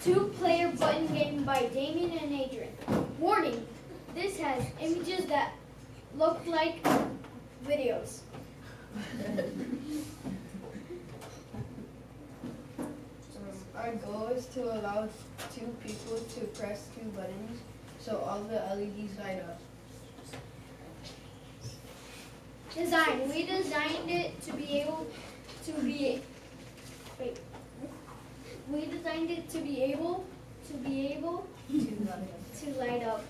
2-player button game by Damian and Adrian. Warning, this has images that look like videos. Our goal is to allow 2 people to press 2 buttons so all the LEDs light up. Design. We designed it to be able to be. Wait. We designed it to be able to light up.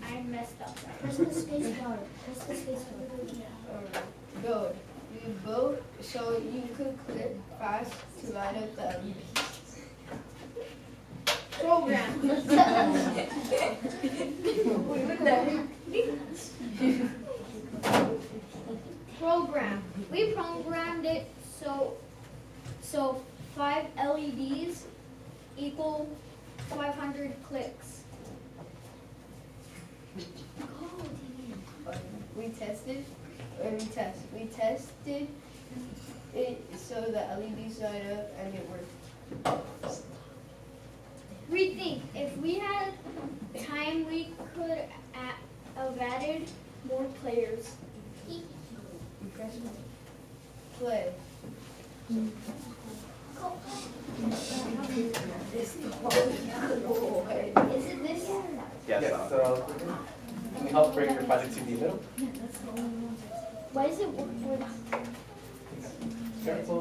I messed up. Press the space bar. Press the space bar. Build. We built so you could click fast to light up the LEDs. Program. Program. We programmed it so 5 LEDs equal 500 clicks. We tested it so the LEDs light up and it worked. Rethink. If we had time, we could have added more players. Play. Is it this? Yes, so can we help bring your project to the middle? Why is it work? Careful.